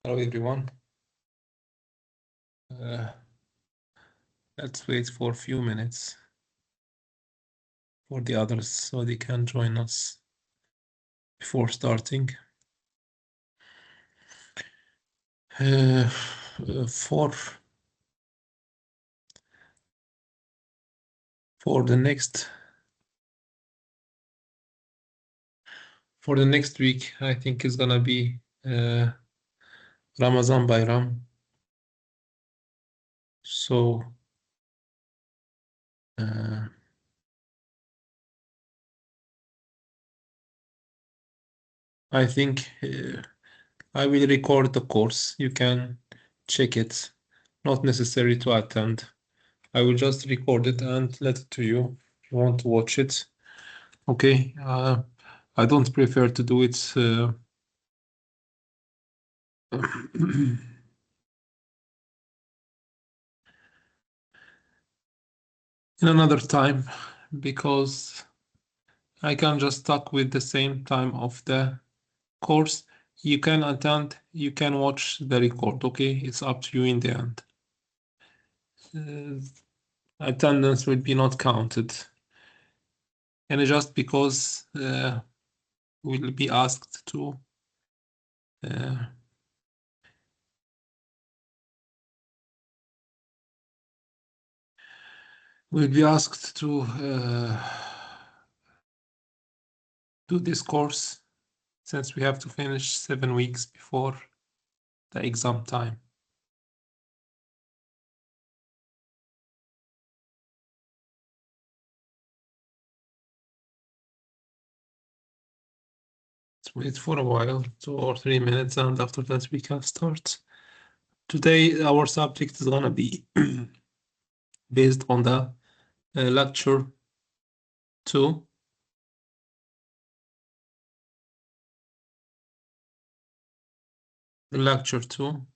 Hello, everyone. Let's wait for a few minutes for the others so they can join us before starting. For the next week, I think it's gonna be Ramazan Bayram. So I think I will record the course. You can check it. Not necessary to attend. I will just record it and let it to you if you want to watch it. Okay. I don't prefer to do it in another time because I can just stuck with the same time of the course. You can attend, you can watch the record, okay? It's up to you in the end. Attendance will be not counted. And just because we'll be asked to do this course since we have to finish 7 weeks before the exam time. Let's wait for a while, 2 or 3 minutes, and after that we can start. Today our subject is gonna be based on the lecture 2. Lecture 2.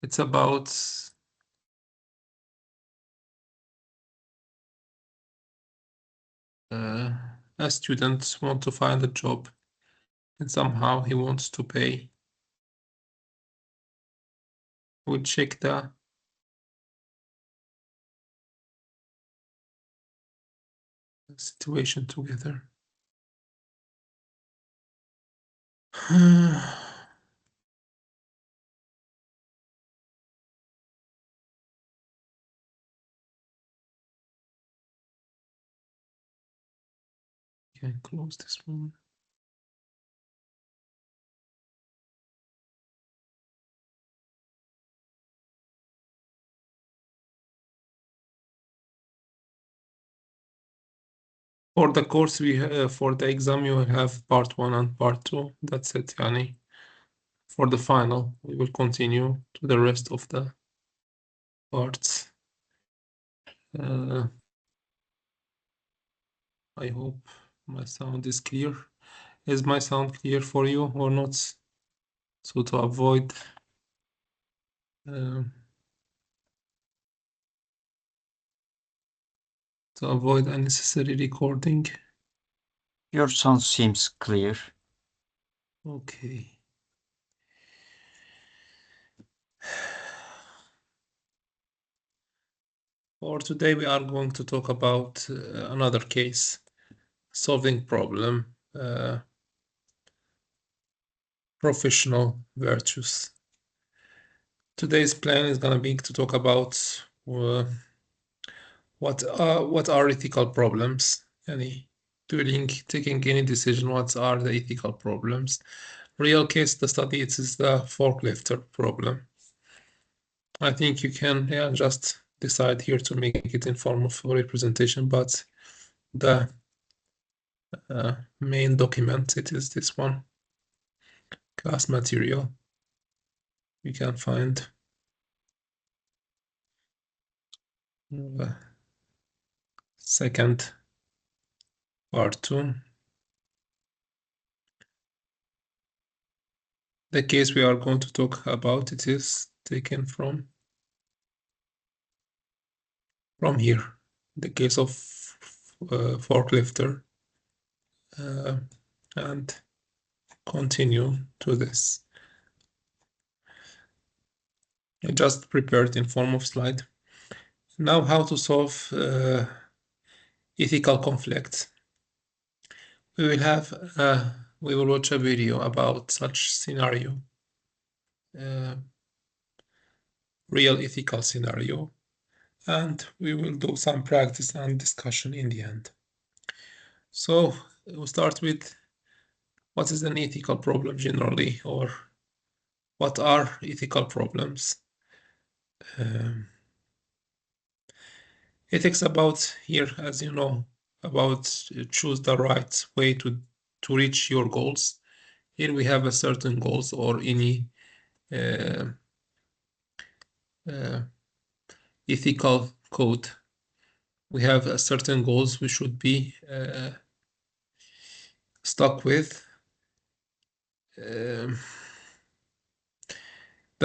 It's about a student wants to find a job and somehow he wants to pay. We'll check the situation together. Can close this one. For the course for the exam you will have part 1 and part 2. That's it, Yani. For the final, we will continue to the rest of the parts. I hope my sound is clear. Is my sound clear for you or not? So to avoid unnecessary recording. Your sound seems clear. Okay. For today, we are going to talk about another case, solving problem, professional virtues. Today's plan is going to be to talk about what are ethical problems, during taking any decision, what are the ethical problems. Real case the study, it is the forklifter problem. I think you can just decide here to make it in form of representation, but the main document, it is this one, class material. You can find second part 2. The case we are going to talk about, it is taken from here. The case of forklifter and continue to this. I just prepared in form of slide. Now, how to solve ethical conflicts. We will watch a video about such scenario, real ethical scenario, and we will do some practice and discussion in the end. So we'll start with what is an ethical problem generally, or what are ethical problems? Ethics about here, as you know, about choose the right way to reach your goals. Here we have a certain goals or any ethical code. We have a certain goals we should be stuck with. The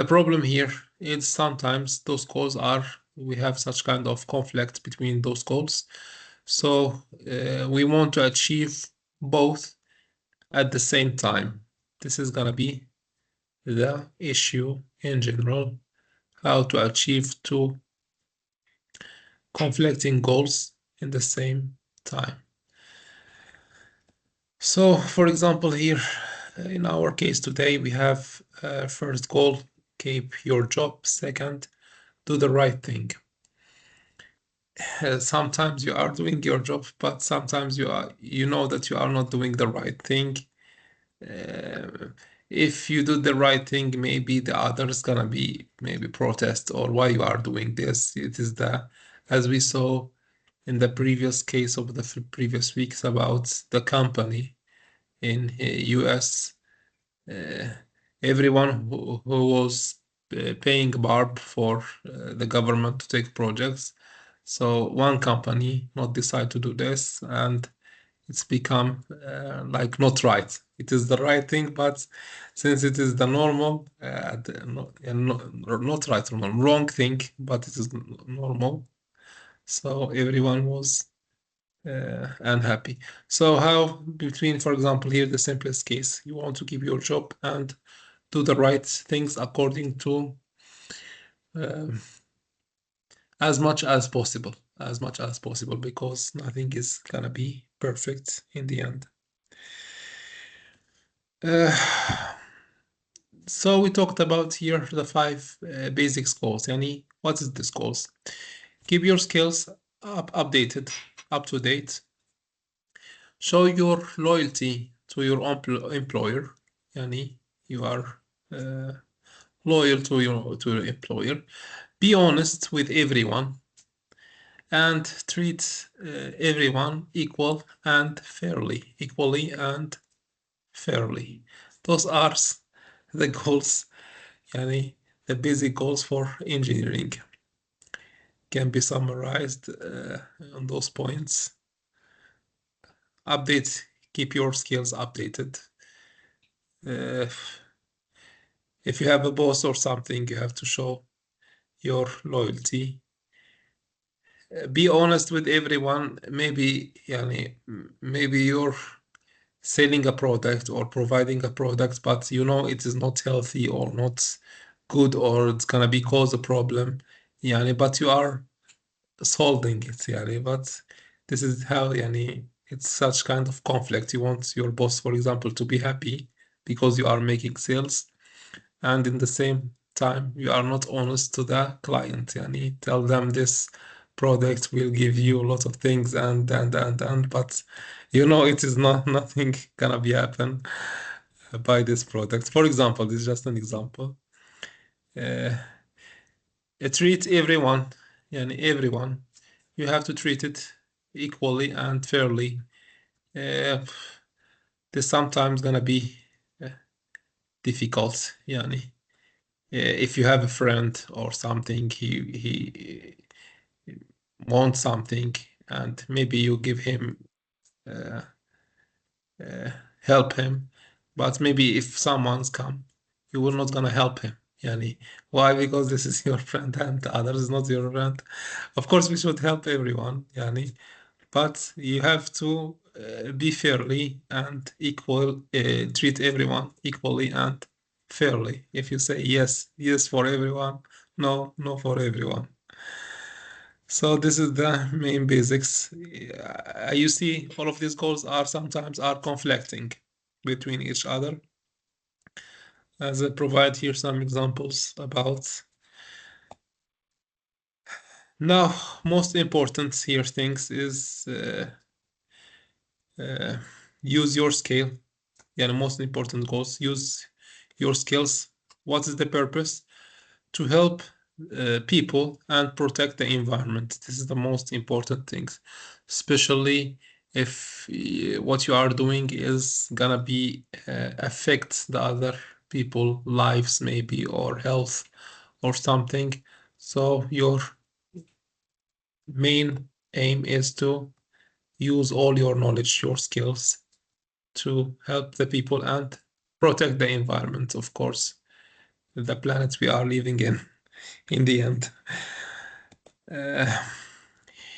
problem here is sometimes those goals we have such kind of conflict between those goals. So we want to achieve both at the same time. This is gonna be the issue in general, how to achieve two conflicting goals in the same time. So, for example, here in our case today, we have first goal, keep your job. Second, do the right thing. Sometimes you are doing your job, but sometimes you know that you are not doing the right thing. If you do the right thing, maybe the other is gonna be maybe protest or why you are doing this. It is as we saw in the previous case of the previous weeks about the company in US. Everyone who was paying Barb for the government to take projects. So one company not decide to do this, and it's become like not right. It is the right thing, but since it is the normal, not right or wrong thing, but it is normal. So everyone was unhappy. So how between, for example, here the simplest case, you want to keep your job and do the right things according to as much as possible, because nothing is gonna be perfect in the end. So we talked about here the 5 basic goals. Yani, what is this goals? Keep your skills updated, up to date. Show your loyalty to your employer. Yani, you are loyal to your employer. Be honest with everyone and treat everyone equally and fairly. Those are the goals, yani the basic goals for engineering can be summarized on those points. Update, keep your skills updated. If you have a boss or something, you have to show your loyalty. Be honest with everyone. Maybe you're selling a product or providing a product, but you know it is not healthy or not good, or it's gonna be cause a problem. But you are solving it. But this is how it's such kind of conflict. You want your boss, for example, to be happy because you are making sales, and in the same time you are not honest to the client. Tell them this product will give you a lot of things and but it is nothing gonna be happen by this product. For example, this is just an example. Treat everyone, everyone. You have to treat it equally and fairly. This sometimes gonna be difficult. If you have a friend or something, he wants something, and maybe you give him help him, but maybe if someone's come, you will not gonna help him. Why? Because this is your friend and the other is not your friend. Of course, we should help everyone. but you have to be fairly and equal, treat everyone equally and fairly. If you say yes, yes for everyone, no, no for everyone. So this is the main basics. You see, all of these goals are sometimes conflicting between each other. As I provide here some examples about. Now, most important here things is use your scale. Yeah, the most important goals, use your skills. What is the purpose? To help people and protect the environment. This is the most important things, especially if what you are doing is gonna be affect the other people lives maybe or health or something. So your main aim is to use all your knowledge, your skills to help the people and protect the environment, of course, the planet we are living in the end.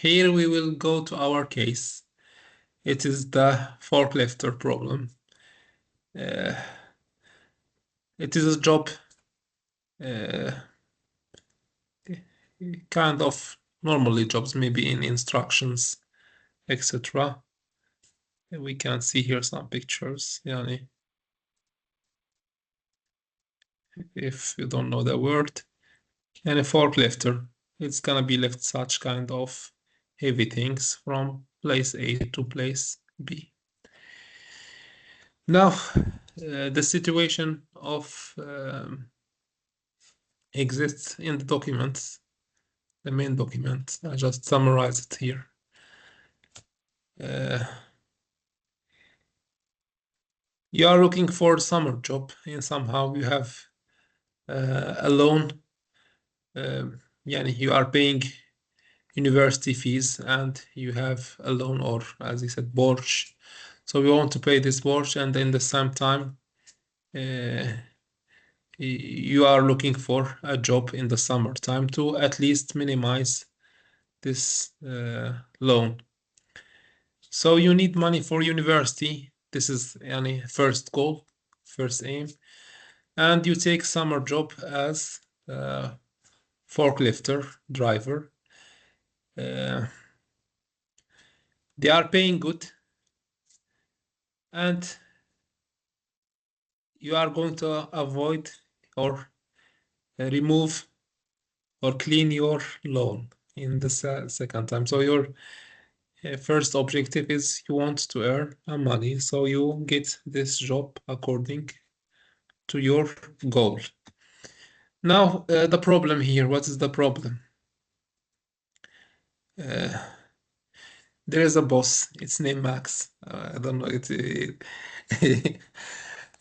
Here we will go to our case. It is the forklifter problem. It is a job kind of normally jobs, maybe in instructions, etc. We can see here some pictures. Yani, if you don't know the word, and a forklifter, it's gonna be lift such kind of heavy things from place A to place B. Now, the situation of exists in the document, the main document. I just summarize it here. You are looking for a summer job and somehow you have a loan. Yani you are paying university fees and you have a loan or, as you said, borch. So we want to pay this borch, and in the same time, you are looking for a job in the summertime to at least minimize this loan. So you need money for university. This is any first goal, first aim. And you take summer job as forklifter driver. They are paying good, and you are going to avoid or remove or clean your loan in the second time. So your first objective is you want to earn money, so you get this job according to your goal. Now, the problem here, what is the problem? There is a boss, it's named Max. I don't know,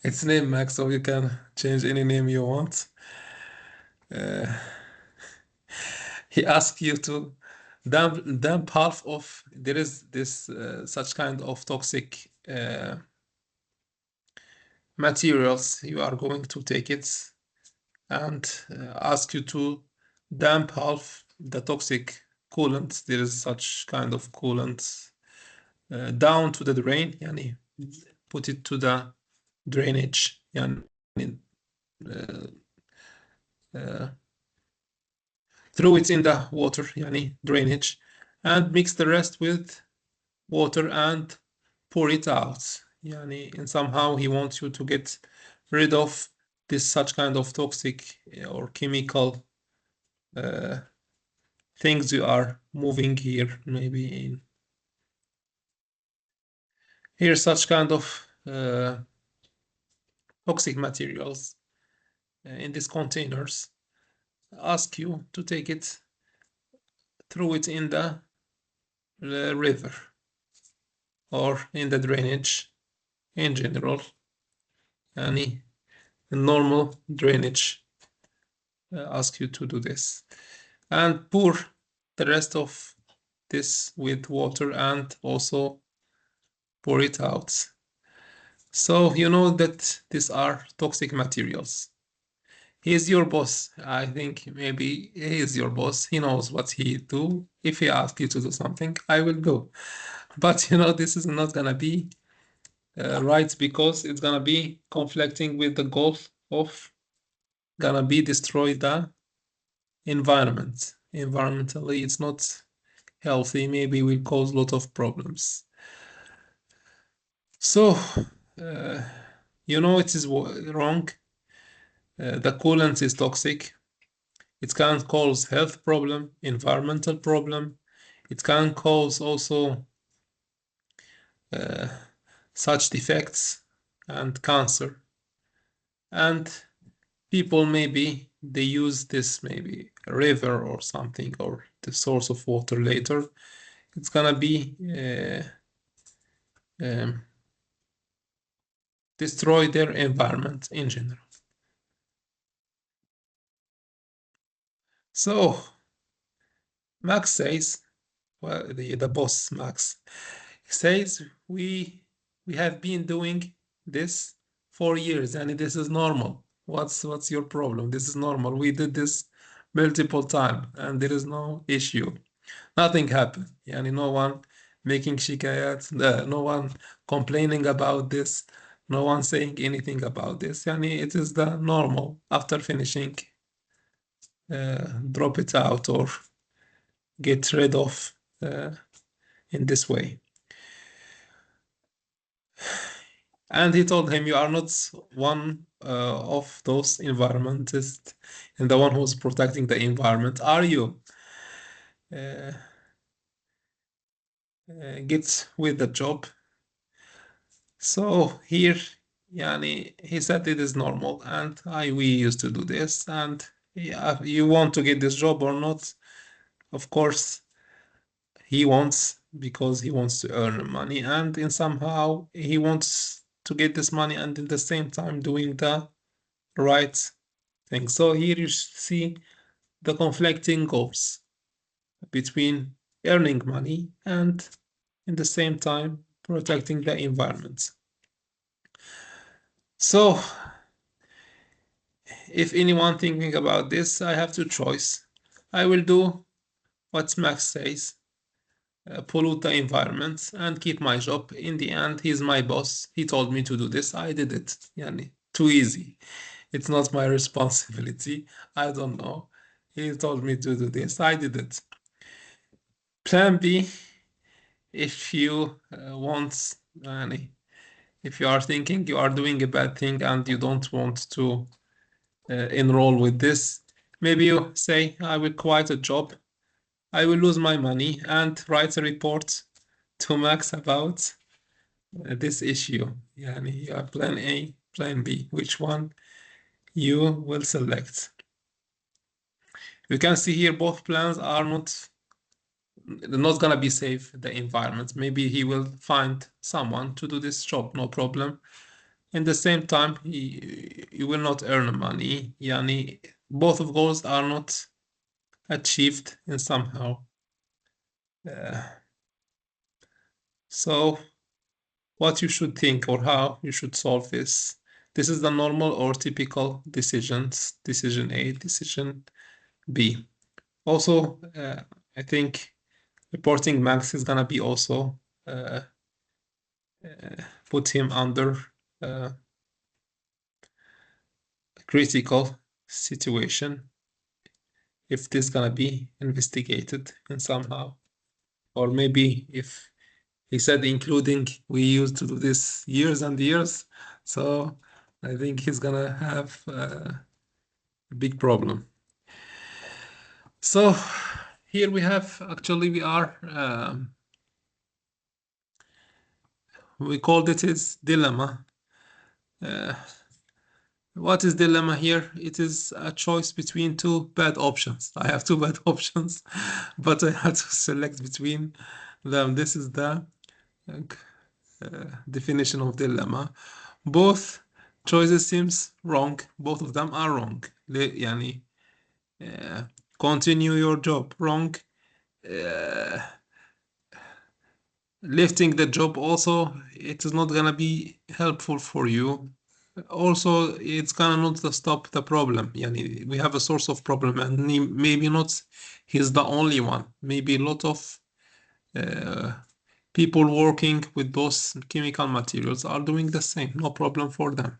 it's named Max, so you can change any name you want. He asks you to dump half of, there is this such kind of toxic materials. You are going to take it and ask you to dump half the toxic coolant. There is such kind of coolant down to the drain, yani put it to the drainage, yani throw it in the water, yani drainage, and mix the rest with water and pour it out. Yani, and somehow he wants you to get rid of this such kind of toxic or chemical things you are moving here, maybe in here such kind of toxic materials in these containers. Ask you to take it, throw it in the river or in the drainage in general, any normal drainage. Ask you to do this and pour the rest of this with water and also pour it out. So you know that these are toxic materials. He's your boss. I think maybe he is your boss. He knows what he do. If he asks you to do something, I will do. But this is not gonna be right because it's gonna be conflicting with the goal of gonna be destroy the environment. Environmentally, it's not healthy. Maybe will cause a lot of problems. So, it is wrong. The coolant is toxic. It can cause health problem, environmental problem. It can cause also such defects and cancer. And people maybe they use this maybe a river or something or the source of water later. It's gonna be destroy their environment in general. So Max says, well, the boss Max says we have been doing this for years and this is normal. What's your problem? This is normal. We did this multiple times and there is no issue. Nothing happened. Yani no one making shikayat, no one complaining about this, no one saying anything about this. Yani it is the normal. After finishing, drop it out or get rid of in this way. And he told him, you are not one of those environmentalists and the one who's protecting the environment, are you? Get with the job. So here, yani, he said it is normal and we used to do this. And yeah, you want to get this job or not? Of course, he wants because he wants to earn money and in somehow he wants to get this money and at the same time doing the right thing. So here you see the conflicting goals between earning money and in the same time protecting the environment. So if anyone thinking about this, I have two choices. I will do what Max says, pollute the environment and keep my job. In the end, he's my boss. He told me to do this. I did it. Yani, too easy. It's not my responsibility. I don't know. He told me to do this. I did it. Plan B, if you want, if you are thinking you are doing a bad thing and you don't want to enroll with this, maybe you say, I will quit a job, I will lose my money and write a report to Max about this issue. Yani, you have plan A, plan B, which one you will select. You can see here both plans are not gonna be safe the environment. Maybe he will find someone to do this job, no problem. In the same time, you will not earn money. Yani, both of those are not achieved in somehow. So what you should think or how you should solve this. This is the normal or typical decisions, decision A, decision B. Also, I think reporting Max is gonna be also put him under critical situation if this gonna be investigated in somehow. Or maybe if he said including we used to do this years and years, so I think he's gonna have a big problem. So here we have, actually we are, we called it his dilemma. What is dilemma here? It is a choice between two bad options. I have two bad options, but I have to select between them. This is the definition of dilemma. Both choices seems wrong. Both of them are wrong. يعني continue your job, wrong. Lifting the job also, it is not gonna be helpful for you. also it's gonna not stop the problem. Yani, we have a source of problem, and maybe not he's the only one. Maybe a lot of people working with those chemical materials are doing the same. No problem for them.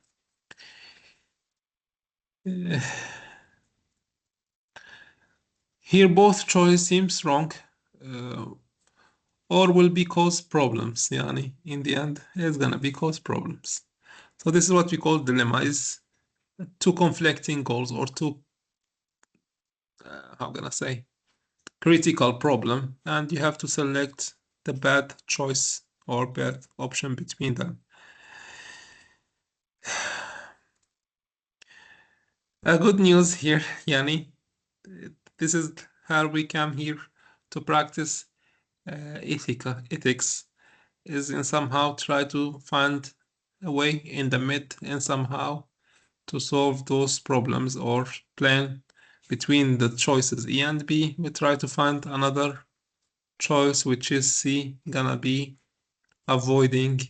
Here both choice seems wrong, or will be cause problems. Yani, in the end, it's gonna be cause problems. So this is what we call dilemma: is two conflicting goals or two, how can I say, critical problem, and you have to select the bad choice or bad option between them. A good news here, Yani. This is how we come here to practice ethics, is in somehow try to find a way in the mid and somehow to solve those problems or plan between the choices A and B. We try to find another choice, which is C, gonna be avoiding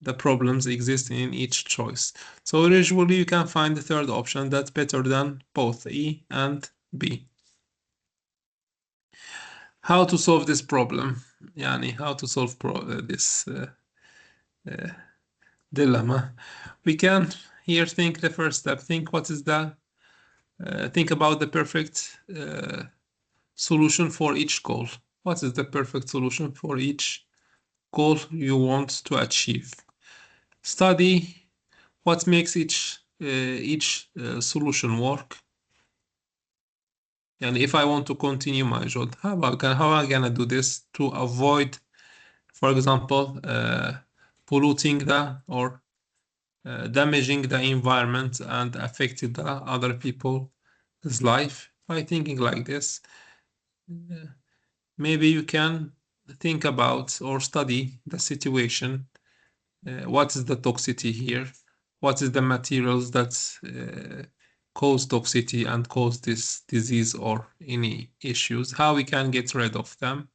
the problems existing in each choice. So usually you can find the third option that's better than both E and B. How to solve this problem? Yani, how to solve this dilemma? We can here think the first step. Think what is the think about the perfect solution for each goal. What is the perfect solution for each goal you want to achieve? Study what makes each solution work. And if I want to continue my job, how am I gonna do this to avoid, for example, polluting the or damaging the environment and affecting the other people's life by thinking like this? Maybe you can think about or study the situation. What is the toxicity here? What is the materials that cause toxicity and cause this disease or any issues? How we can get rid of them?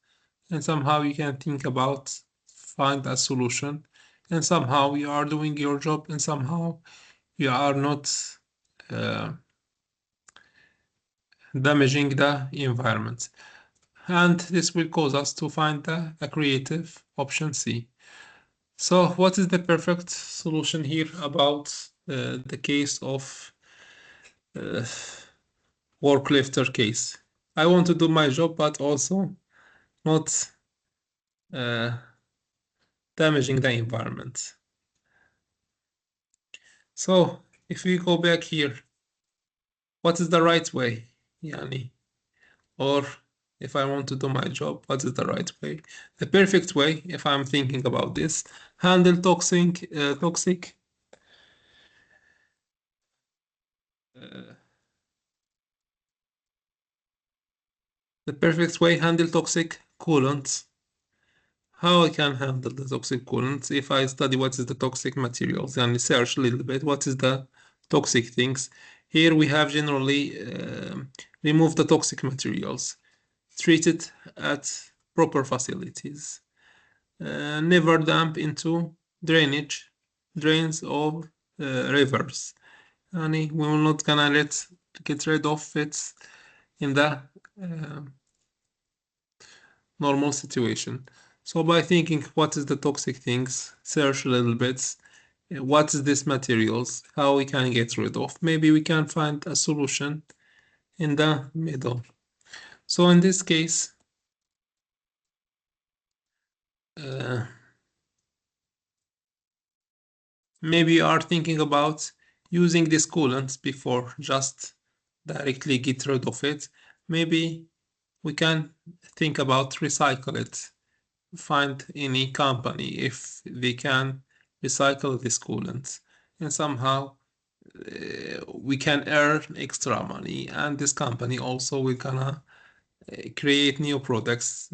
And somehow you can think about find a solution. And somehow you are doing your job, and somehow you are not damaging the environment. And this will cause us to find a creative option C. So what is the perfect solution here about the case of work lifter case? I want to do my job, but also not damaging the environment. So if we go back here, what is the right way, Yani? Or if I want to do my job, what is the right way? The perfect way, if I'm thinking about this, handle toxic the perfect way, handle toxic coolants. How I can handle the toxic coolants? If I study what is the toxic materials and research a little bit, what is the toxic things? Here we have generally remove the toxic materials, treat it at proper facilities, never dump into drains or rivers. And we will not gonna get rid of it in the normal situation. So by thinking what is the toxic things, search a little bit, what is this materials, how we can get rid of. Maybe we can find a solution in the middle. So in this case, maybe you are thinking about using this coolant before just directly get rid of it. Maybe we can think about recycle it. Find any company if they can recycle this coolant, and somehow we can earn extra money, and this company also will gonna create new products,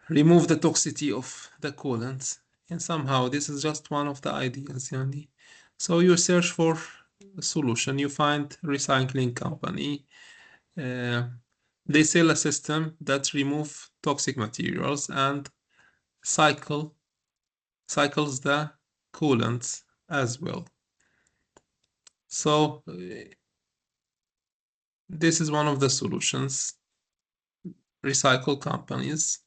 remove the toxicity of the coolant, and somehow this is just one of the ideas, Yani. So you search for a solution, you find recycling company, they sell a system that remove toxic materials and cycles the coolant as well. So this is one of the solutions. Recycle companies.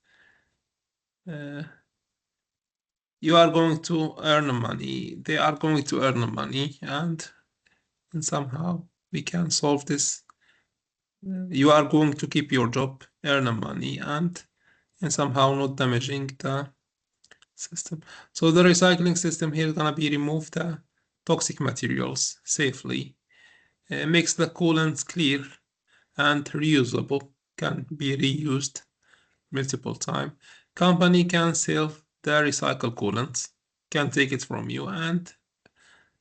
You are going to earn money. They are going to earn money, and somehow we can solve this. You are going to keep your job, earn money, and somehow not damaging the system. So the recycling system here is gonna be remove the toxic materials safely, makes the coolant clear and reusable, can be reused multiple times. Company can sell the recycled coolant, can take it from you and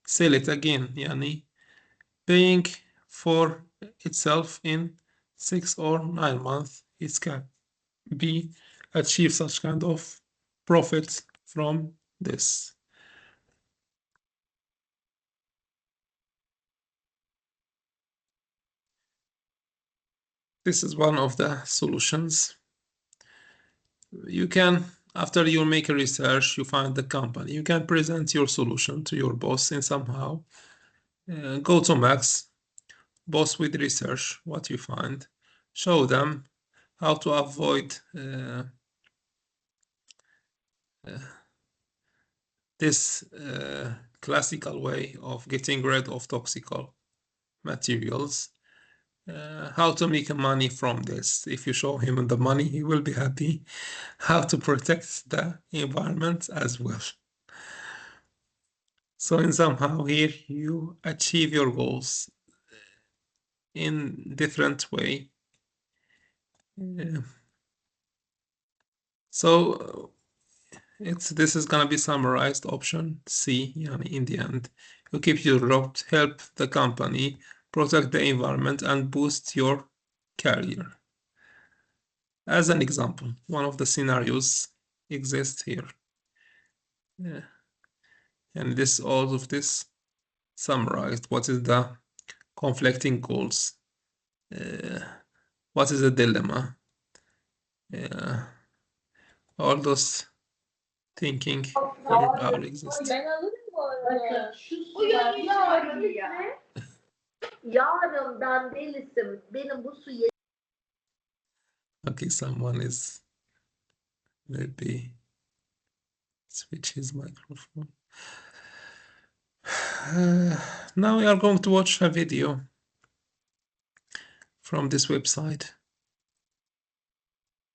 sell it again, yani paying for itself in 6 or 9 months. It can be achieve such kind of profits from this. This is one of the solutions. You can, after you make a research, you find the company, you can present your solution to your boss in somehow. Go to Max, boss with research, what you find. Show them how to avoid this classical way of getting rid of toxic materials. How to make money from this. If you show him the money, he will be happy. How to protect the environment as well. So in somehow here you achieve your goals in different way. So this is gonna be summarized option C, in the end. You keep your job, help the company, protect the environment, and boost your career. As an example, one of the scenarios exists here. And this, all of this summarized. What is the conflicting goals? What is the dilemma? All those thinking here are exist. Ben alırım bu arada. Bu yarın ya. Yarından delisim. Benim bu su Okay, someone is maybe switch his microphone. Now we are going to watch a video from this website.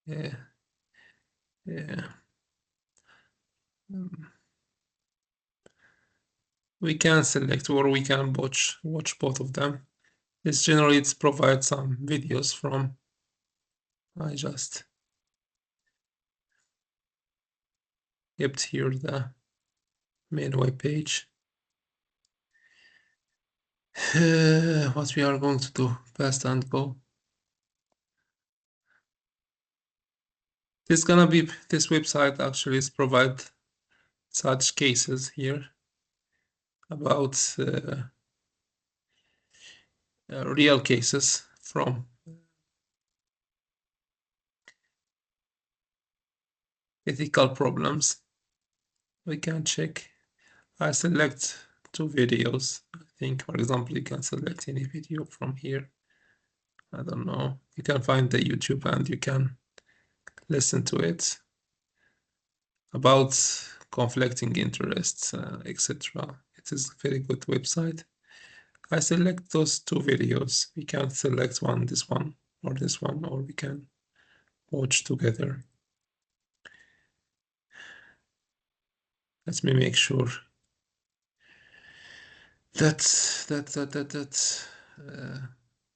Yeah. We can select or we can watch both of them. This generally it provides some videos from. I just kept here the main web page. What we are going to do, paste and go. This website actually is provide such cases here about real cases from ethical problems. We can check. I select 2 videos. I think, for example, you can select any video from here. I don't know. You can find the YouTube and you can listen to it about conflicting interests, etc. It is a very good website. I select those 2 videos. We can select this one, or this one, or we can watch together. Let me make sure that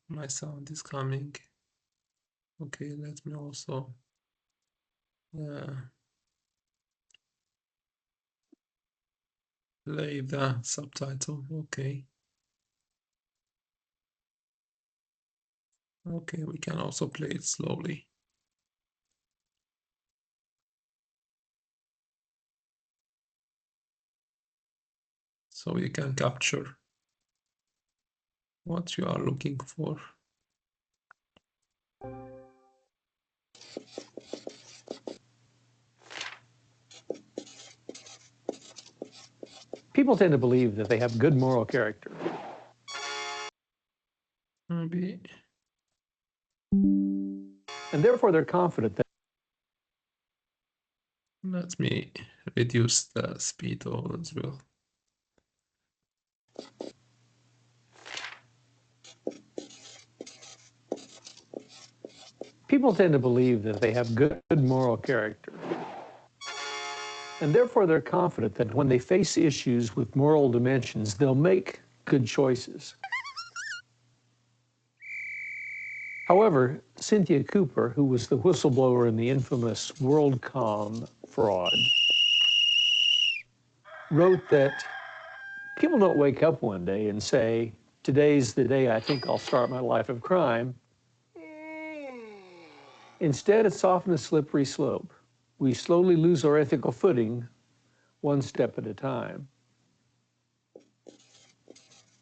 my sound is coming. Okay, let me also play the subtitle. Okay, we can also play it slowly. So you can capture what you are looking for. People tend to believe that they have good moral character. Maybe. And therefore they're confident that Let me reduce the speed as well. people tend to believe that they have good moral character. And therefore they're confident that when they face issues with moral dimensions, they'll make good choices. However, Cynthia Cooper, who was the whistleblower in the infamous WorldCom fraud, wrote that people don't wake up one day and say, today's the day I think I'll start my life of crime. Instead, it's often a slippery slope. We slowly lose our ethical footing one step at a time.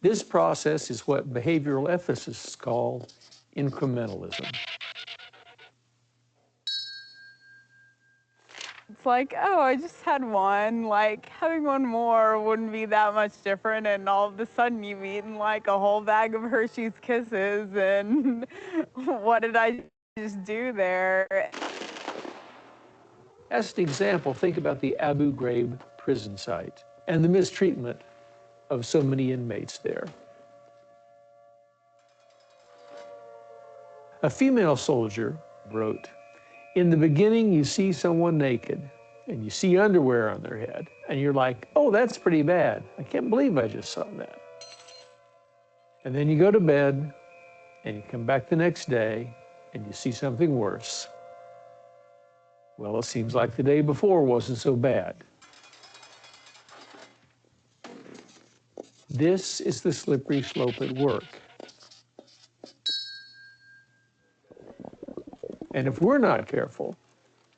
This process is what behavioral ethicists call incrementalism. It's like, oh, I just had one. Like, having one more wouldn't be that much different. And all of a sudden, you've eaten like a whole bag of Hershey's Kisses. And what did I just do there? As an example, think about the Abu Ghraib prison site and the mistreatment of so many inmates there. A female soldier wrote, in the beginning, you see someone naked and you see underwear on their head and you're like, oh, that's pretty bad. I can't believe I just saw that. And then you go to bed and you come back the next day and you see something worse. Well, it seems like the day before wasn't so bad. This is the slippery slope at work. And if we're not careful,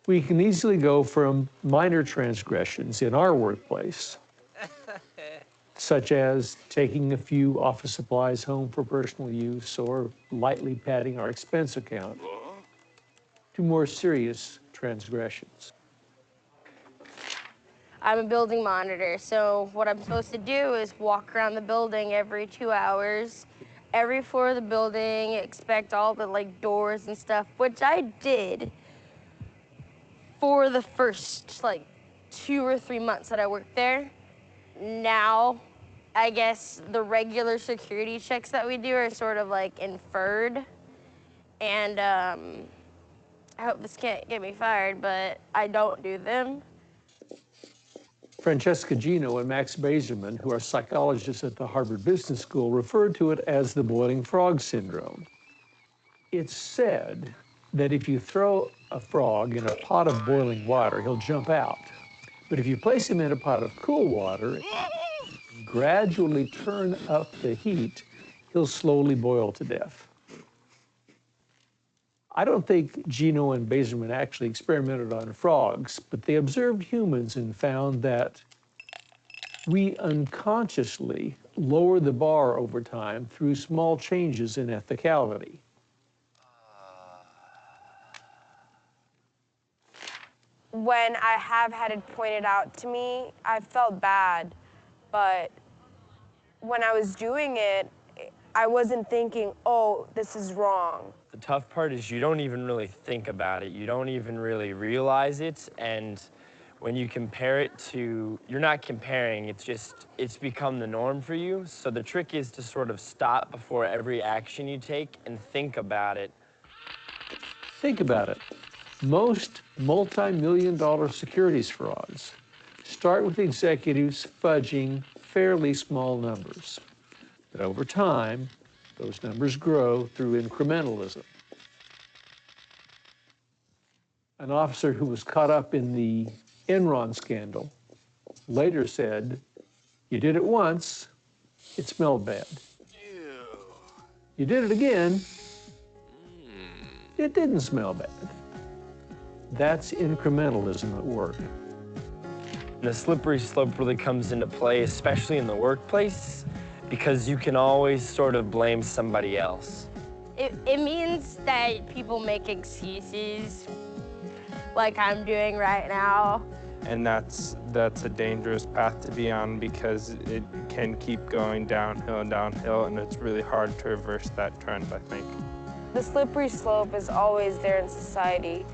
we can easily go from minor transgressions in our workplace, such as taking a few office supplies home for personal use or lightly padding our expense account, to more serious transgressions. I'm a building monitor, so what I'm supposed to do is walk around the building every 2 hours, every floor of the building, inspect all the like doors and stuff, which I did for the first like 2 or 3 months that I worked there. Now, I guess the regular security checks that we do are sort of like inferred, and I hope this can't get me fired, but I don't do them. Francesca Gino and Max Bazerman, who are psychologists at the Harvard Business School, referred to it as the boiling frog syndrome. It's said that if you throw a frog in a pot of boiling water, he'll jump out. But if you place him in a pot of cool water, gradually turn up the heat, he'll slowly boil to death. I don't think Gino and Bazerman actually experimented on frogs, but they observed humans and found that we unconsciously lower the bar over time through small changes in ethicality. When I have had it pointed out to me, I felt bad, but when I was doing it, I wasn't thinking, oh, this is wrong. The tough part is you don't even really think about it. You don't even really realize it. And when you compare it to, you're not comparing, it's become the norm for you. So the trick is to sort of stop before every action you take and think about it. Think about it. Most multi-million-dollar securities frauds start with executives fudging fairly small numbers. But over time, those numbers grow through incrementalism. An officer who was caught up in the Enron scandal later said, you did it once, it smelled bad. Ew. You did it again, it didn't smell bad. That's incrementalism at work. The slippery slope really comes into play, especially in the workplace, because you can always sort of blame somebody else. It means that people make excuses like I'm doing right now. and that's a dangerous path to be on because it can keep going downhill and downhill, and it's really hard to reverse that trend, I think. The slippery slope is always there in society.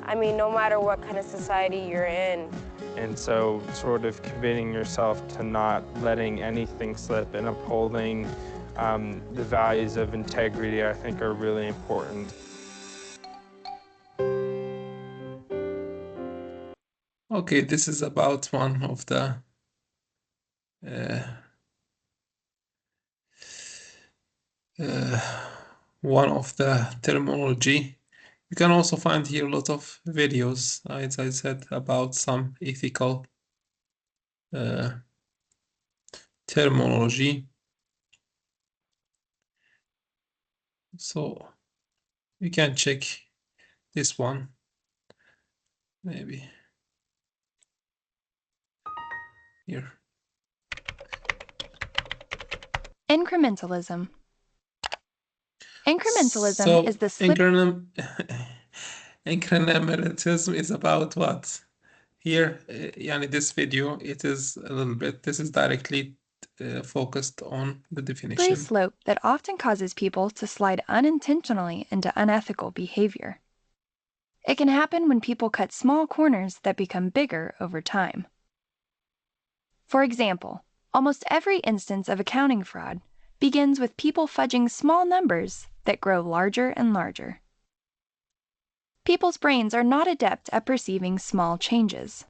I mean, no matter what kind of society you're in. And so sort of committing yourself to not letting anything slip and upholding the values of integrity, I think, are really important. Okay, this is about one of the terminology. You can also find here a lot of videos, as I said, about some ethical terminology. So you can check this one, maybe here. Incrementalism. Incrementalism So is the slip. Incrementalism is about what? Here, yani this video, it is a little bit, this is directly focused on the definition. Slope that often causes people to slide unintentionally into unethical behavior. It can happen when people cut small corners that become bigger over time. For example, almost every instance of accounting fraud begins with people fudging small numbers that grow larger and larger. People's brains are not adept at perceiving small changes.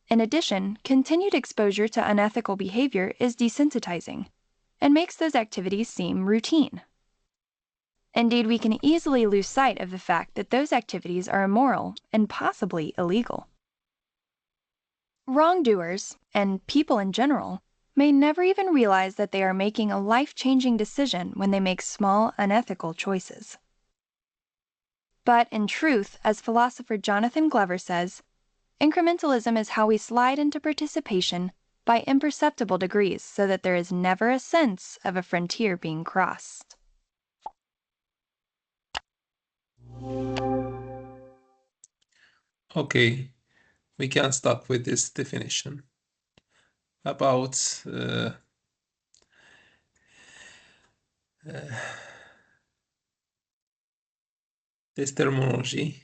In addition, continued exposure to unethical behavior is desensitizing and makes those activities seem routine. Indeed, we can easily lose sight of the fact that those activities are immoral and possibly illegal. Wrongdoers, and people in general, may never even realize that they are making a life-changing decision when they make small, unethical choices. But in truth, as philosopher Jonathan Glover says, incrementalism is how we slide into participation by imperceptible degrees so that there is never a sense of a frontier being crossed. Okay, we can start with this definition about this terminology.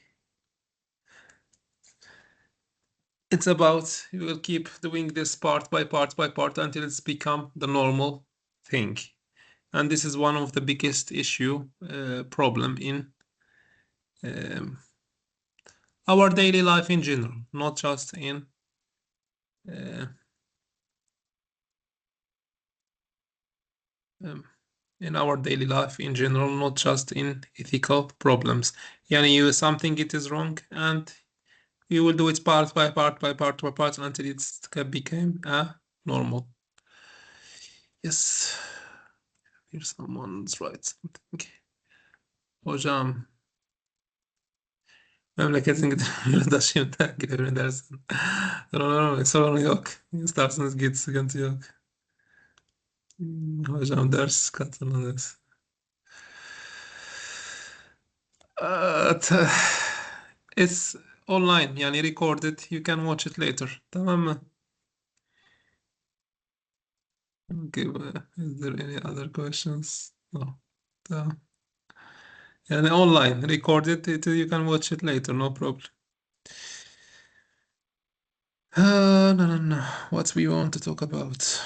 It's about you will keep doing this part by part by part until it's become the normal thing. And this is one of the biggest problem in our daily life in general, not just in our daily life in general, not just in ethical problems. Yani you something it is wrong, and you will do it part by part by part by part until it's became normal. Yes, here someone's right something. Hocam, memleketin yurttaşıyım gidebilir dersin. Sorun yok. İsterseniz git, sıkıntı yok. Hocam ders katılınız. It's online, yani recorded. You can watch it later. Tamam mı? Okay, is there any other questions? No. Tamam. Yani online, recorded. You can watch it later, no problem. No. What we want to talk about?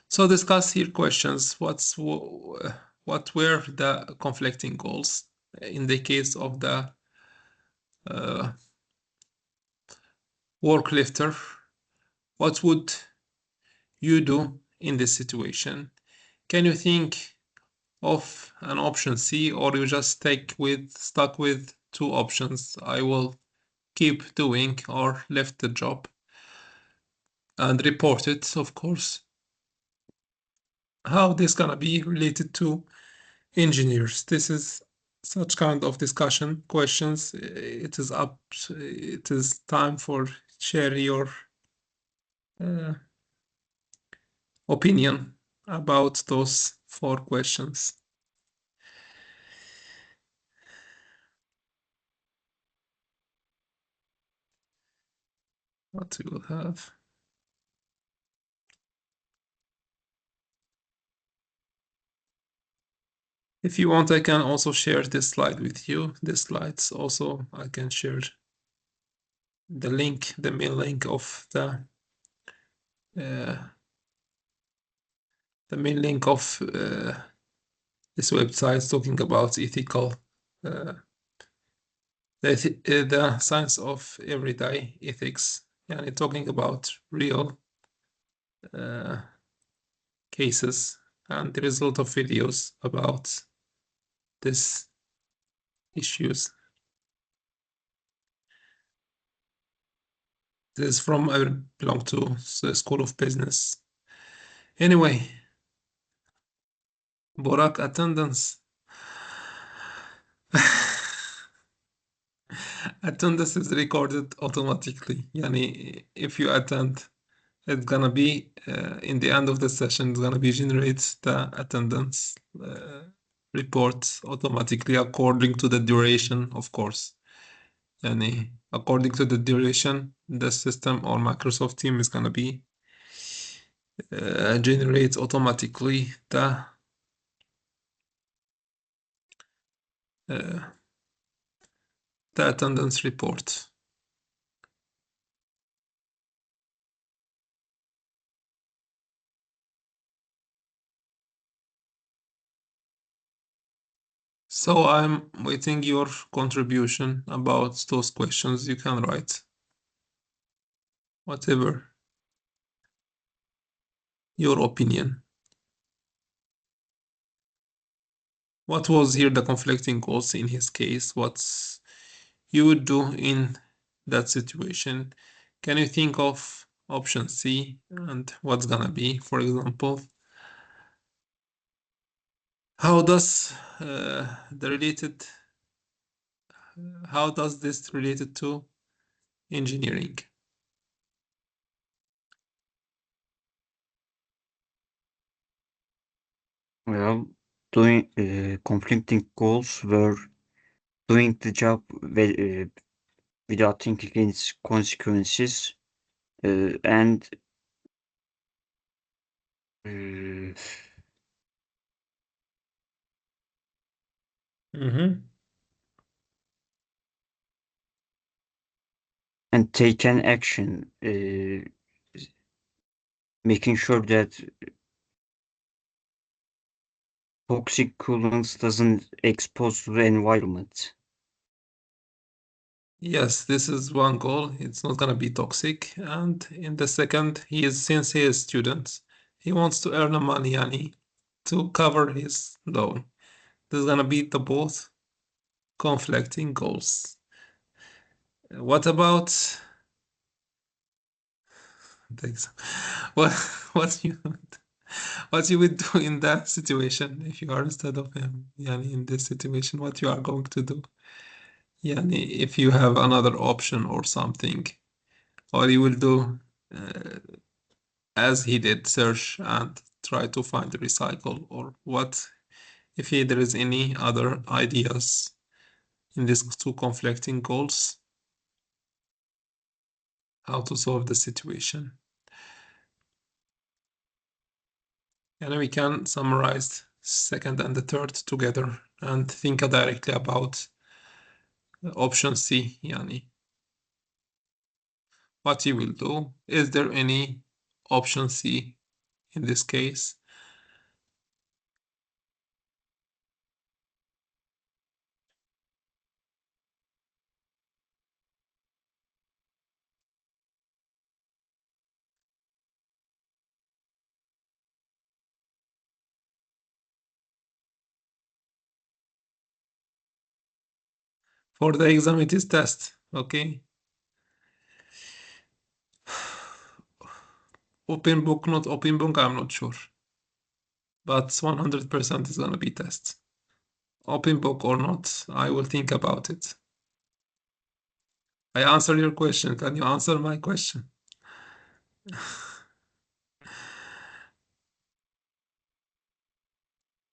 So discuss here questions. What were the conflicting goals in the case of the work lifter? What would you do in this situation? Can you think of an option C, or you just stuck with two options? I will keep doing or left the job and report it, of course. How this gonna be related to engineers? This is such kind of discussion questions. It is time for share your opinion about those 4 questions. what we will have. If you want, I can also share this slide with you. This slides also, I can share the link, the main link of the main link of this website talking about ethical, the science of everyday ethics, and talking about real cases, and there is a lot of videos about this issues. This is from, I belong to the School of Business. Anyway, Borak attendance. Attendance is recorded automatically. Yani, if you attend, it's gonna be in the end of the session, it's gonna be generate the attendance report automatically according to the duration, of course. Yani, according to the duration, the system or Microsoft Team is gonna be generate automatically the attendance report. So I'm waiting your contribution about those questions. You can write whatever your opinion. What was here the conflicting goals in his case? What you would do in that situation? Can you think of option C and what's gonna be, for example? How does how does this related to engineering? Well, doing conflicting goals were doing the job without thinking its consequences, and and take an action, making sure that toxic coolants doesn't expose to the environment. Yes, this is one goal. It's not gonna be toxic. And in the second, since he is student, he wants to earn money, yani, to cover his loan. This is gonna be the both conflicting goals. What about thanks. What you would do in that situation if you are instead of him, yani, in this situation, what you are going to do? Yani, if you have another option or something, or you will do as he did, search and try to find the recycle, or what if there is any other ideas in these two conflicting goals, how to solve the situation. And we can summarize second and the third together and think directly about option C, yani. What you will do, is there any option C in this case? For the exam, it is test, okay? Open book, not open book, I'm not sure. But 100% is gonna be test. Open book or not, I will think about it. I answer your question. Can you answer my question?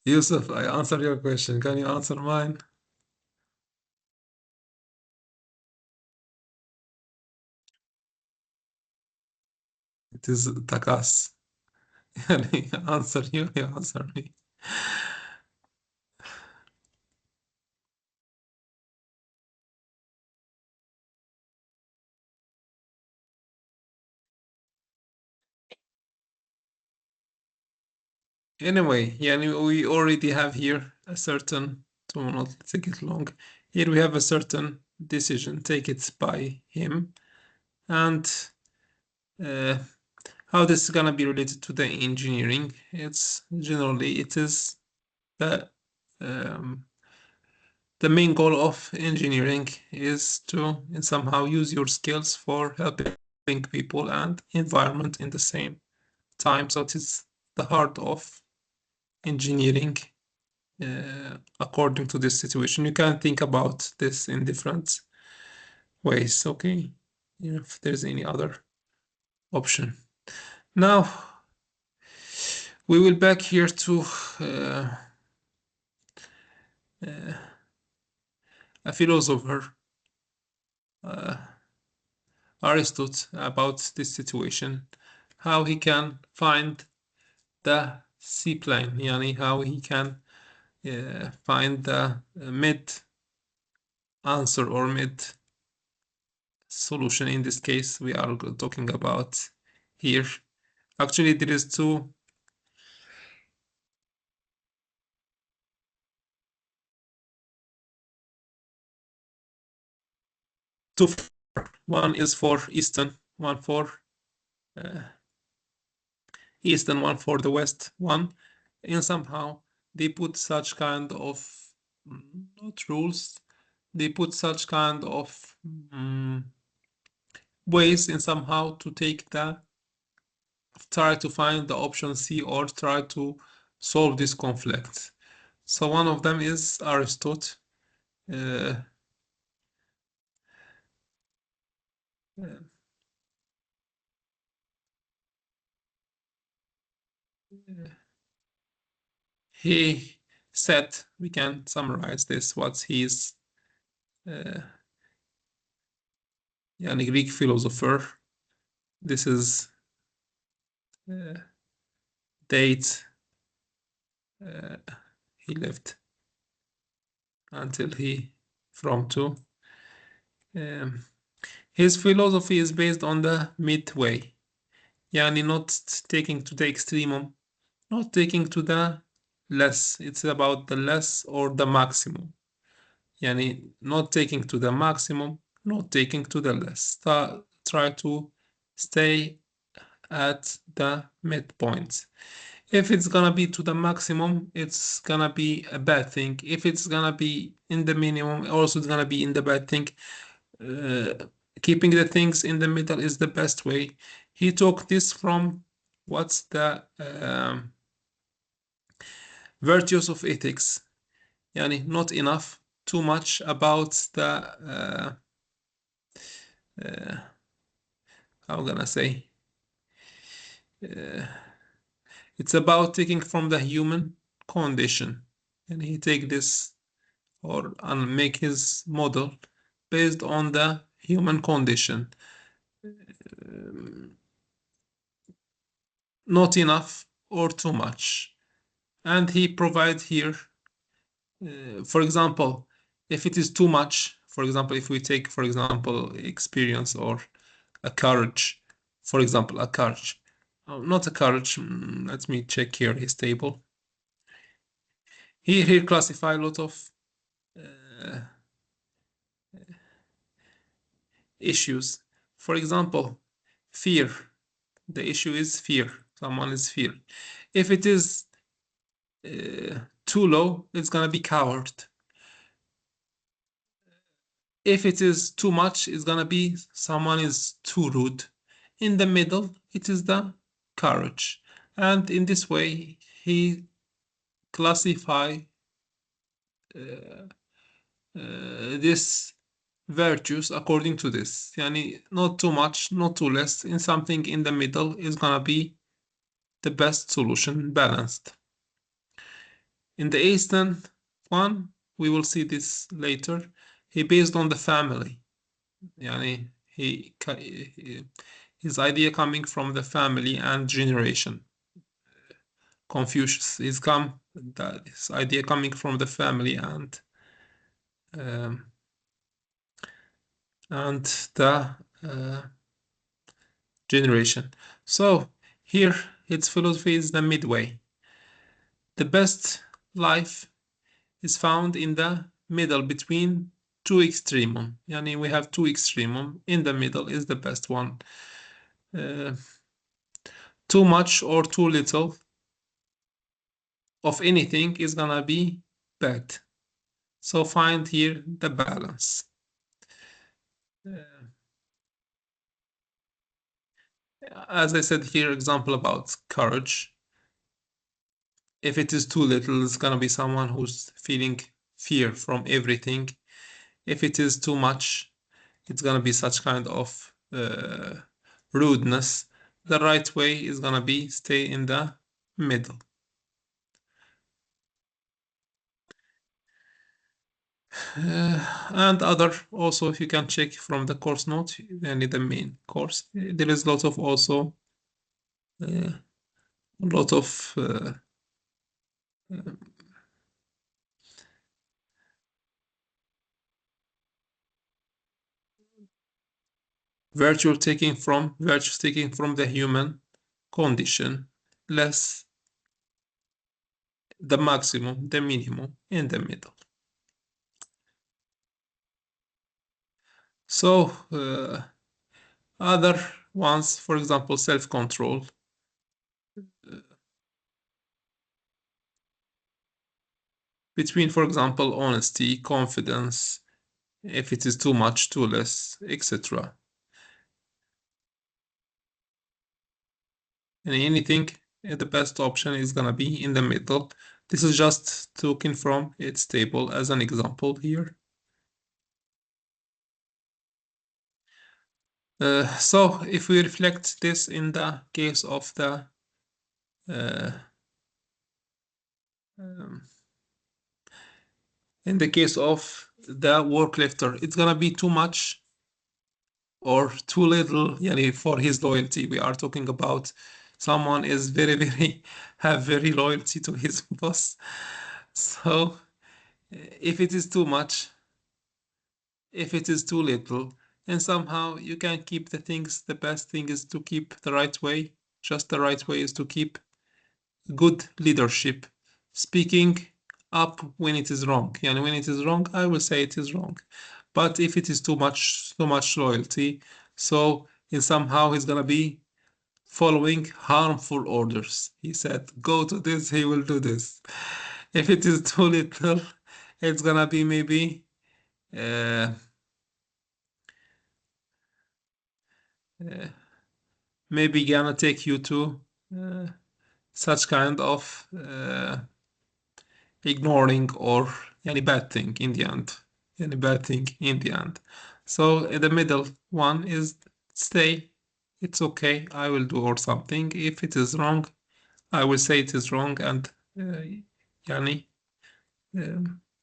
Yusuf, I answer your question. Can you answer mine? it is takas. Yani answer you answer me. Anyway, yani we already have here a certain, to not take it long, here we have a certain decision, take it by him, and how this is gonna be related to the engineering. It's generally, it is the main goal of engineering is to somehow use your skills for helping people and environment in the same time. So it is the heart of engineering. According to this situation, you can think about this in different ways. Okay, if there's any other option. Now we will back here to a philosopher, Aristotle, about this situation, how he can find the C-plane, yani how he can find the mid answer or mid solution. In this case, we are talking about here. Actually, there is two one is for Eastern, one for Eastern, one for the West one. And somehow they put such kind of not rules, they put such kind of ways in somehow to try to find the option C or try to solve this conflict. So one of them is Aristotle. He said, we can summarize this, what's his Greek philosopher. This is date he lived until he from to. His philosophy is based on the midway, yani not taking to the extremum, not taking to the less. It's about the less or the maximum. Yani not taking to the maximum, not taking to the less. Try to stay at the midpoint. If it's gonna be to the maximum, it's gonna be a bad thing. If it's gonna be in the minimum, also it's gonna be in the bad thing. Keeping the things in the middle is the best way. He took this from what's the virtues of ethics. Yani not enough, too much about the how I'm gonna say it's about taking from the human condition, and he take this and make his model based on the human condition. Not enough or too much, and he provides here for example, if it is too much, for example, if we take for example experience or a courage, for example a courage, not a courage, let me check here his table. He classify a lot of issues. For example, fear. The issue is fear. Someone is fear. If it is too low, it's gonna be coward. If it is too much, it's gonna be someone is too rude. In the middle, it is the courage. And in this way, he classify this virtues according to this. Yani not too much, not too less. In something in the middle is gonna be the best solution, balanced. In the Eastern one, we will see this later. He based on the family. Yani he his idea coming from the family and generation. Confucius is this idea coming from the family and the generation. So here its philosophy is the midway. The best life is found in the middle between two extremum. Yani we have two extremum. In the middle is the best one. Too much or too little of anything is gonna be bad. So find here the balance. As I said here, example about courage. If it is too little, it's gonna be someone who's feeling fear from everything. If it is too much, it's gonna be such kind of rudeness. The right way is gonna be stay in the middle. And other also, if you can check from the course note, and the main course, there is lots of also a lot of virtues taking from the human condition, less the maximum, the minimum in the middle. So other ones, for example, self-control. Between, for example, honesty, confidence, if it is too much, too less, etc. And anything, the best option is gonna be in the middle. This is just taken from its table as an example here. So if we reflect this in the case of the in the case of the work lifter, it's gonna be too much or too little, yani for his loyalty. We are talking about someone is very have very loyalty to his boss. So if it is too much, if it is too little, and somehow you can keep the things, the best thing is to keep the right way. Just the right way is to keep good leadership, speaking up when it is wrong. And when it is wrong, I will say it is wrong. But if it is too much loyalty, so somehow he's gonna be following harmful orders. He said, go to this, he will do this. If it is too little, it's gonna be maybe maybe gonna take you to such kind of ignoring or any bad thing in the end. Any bad thing in the end. So the middle one is stay. It's okay. I will do or something. If it is wrong, I will say it is wrong and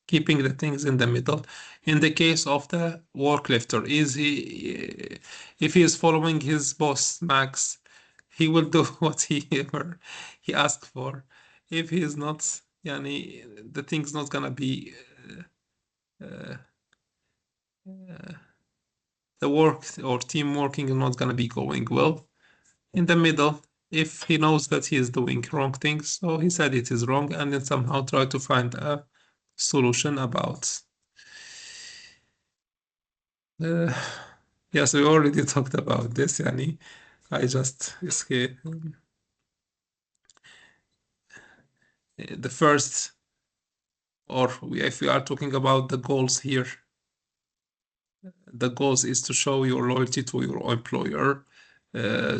keeping the things in the middle. In the case of the work lifter, if he is following his boss Max, he will do what he asked for. If he is not, the thing's not gonna be the work or team working is not gonna be going well. In the middle, if he knows that he is doing wrong things, so he said it is wrong, and then somehow try to find a solution about. Yes, we already talked about this, Yani. I just escape. The first, or if we are talking about the goals here, the goals is to show your loyalty to your employer,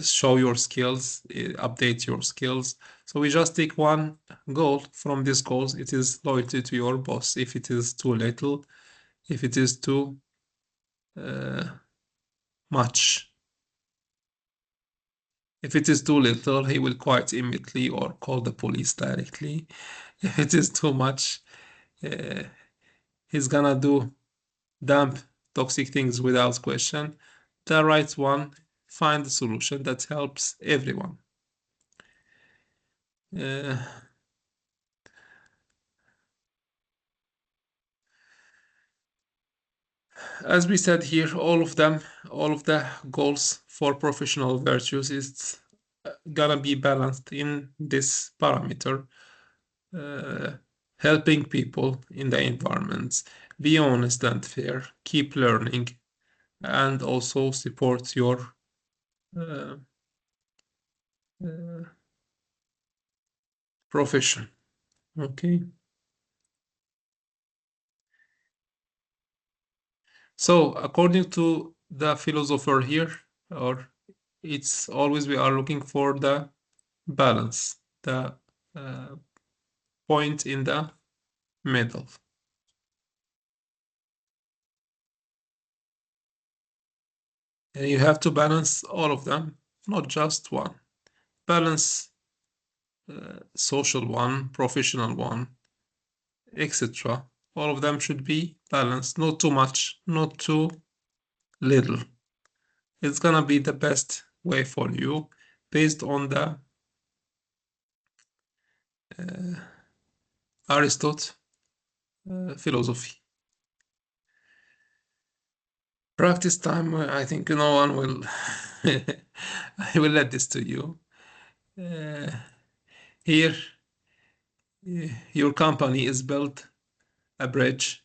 show your skills, update your skills. So we just take one goal from these goals. It is loyalty to your boss. If it is too little, if it is too much. If it is too little, he will quit immediately or call the police directly. If it is too much, he's gonna do dump toxic things without question. The right one find a solution that helps everyone. As we said here, all of the goals for professional virtues is gonna be balanced in this parameter, helping people in the environments, be honest and fair, keep learning, and also support your profession. Okay. So according to the philosopher here, or it's always we are looking for the balance, the point in the middle. And you have to balance all of them, not just one. Balance social one, professional one, etc. All of them should be balanced, not too much, not too little. It's gonna be the best way for you based on the Aristotle philosophy. Practice time, I think no one will. I will let this to you. Here, your company is built a bridge.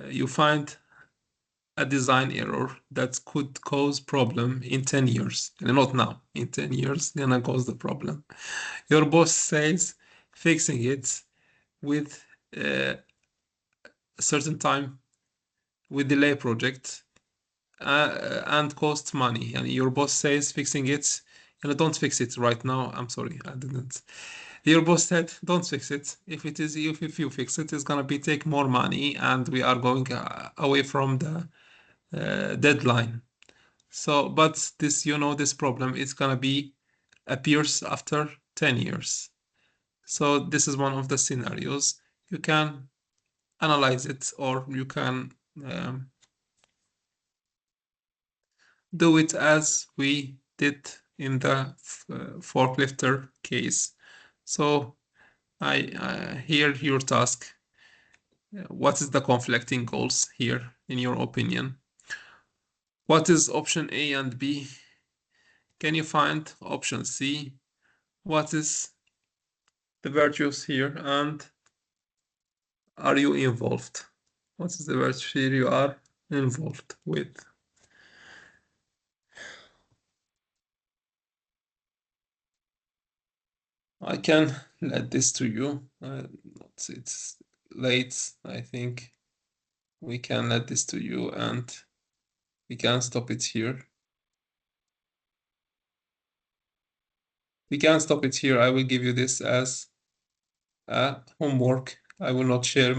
You find a design error that could cause problem in 10 years. Not now, in 10 years, gonna cause the problem. Your boss says fixing it with a certain time with delay project and cost money. And your boss says fixing it, don't fix it right now. I'm sorry, I didn't. Your boss said, don't fix it. If you fix it, it's gonna be take more money, and we are going away from the deadline. So, but this, this problem is gonna be appears after 10 years. So this is one of the scenarios. You can analyze it, or you can do it as we did in the forklifter case. So I hear your task. What is the conflicting goals here, in your opinion? What is option A and B? Can you find option C? What is the virtues here, and are you involved? What is the virtue here you are involved with? I can let this to you. It's late, I think. We can let this to you, and we can stop it here. We can stop it here. I will give you this as a homework. I will not share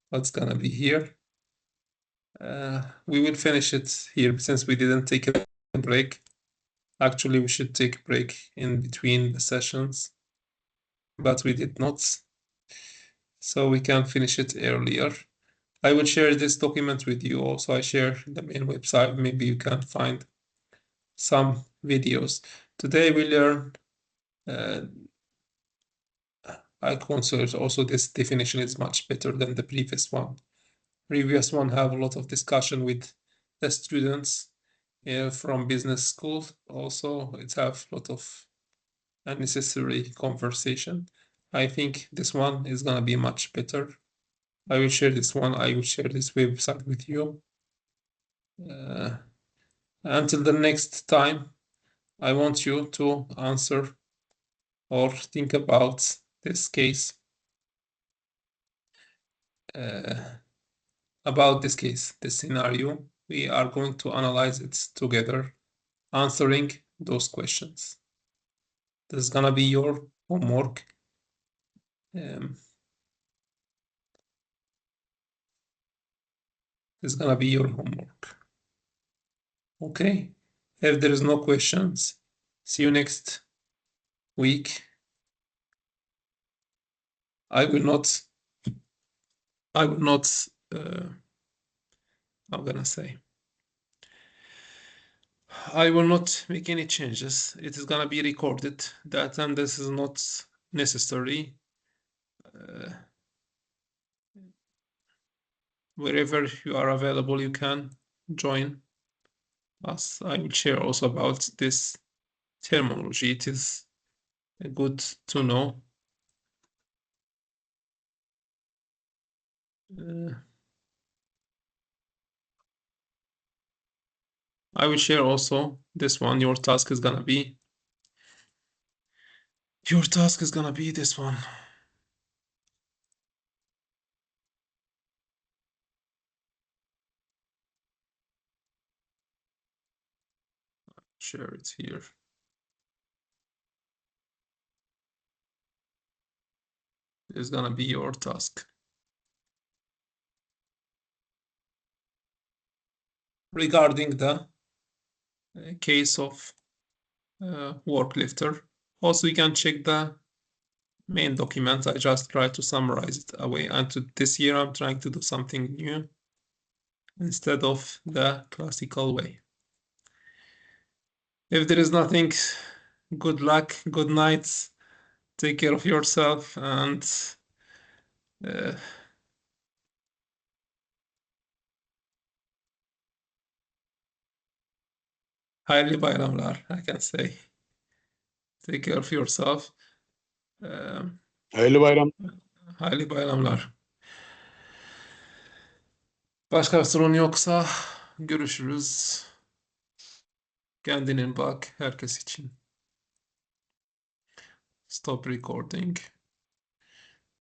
what's gonna be here. We will finish it here since we didn't take a break. Actually, we should take a break in between the sessions, but we did not. So we can finish it earlier. I will share this document with you. Also, I share the main website. Maybe you can find some videos. Today we learn icon search. Also, this definition is much better than the previous one. Previous one have a lot of discussion with the students from business school. Also, it have a lot of unnecessary conversation. I think this one is gonna be much better. I will share this one. I will share this website with you. Until the next time, I want you to answer or think about this case. About this case, this scenario, we are going to analyze it together, answering those questions. This is gonna be your homework. This is gonna be your homework. Okay, if there is no questions, see you next week. I will not, I'm gonna say, I will not make any changes. It is gonna be recorded. That time this is not necessary. Wherever you are available, you can join us. I will share also about this terminology. It is good to know. I will share also this one. Your task is gonna be this one. Share it here. It's gonna be your task. Regarding the case of work lifter, also you can check the main document. I just try to summarize it away. And this year I'm trying to do something new instead of the classical way. If there is nothing, good luck, good night, take care of yourself, and hayırlı bayramlar, I can say. Take care of yourself. Hayırlı bayram. Hayırlı bayramlar. Başka bir sorun yoksa görüşürüz. Kendine bak herkes için. Stop recording.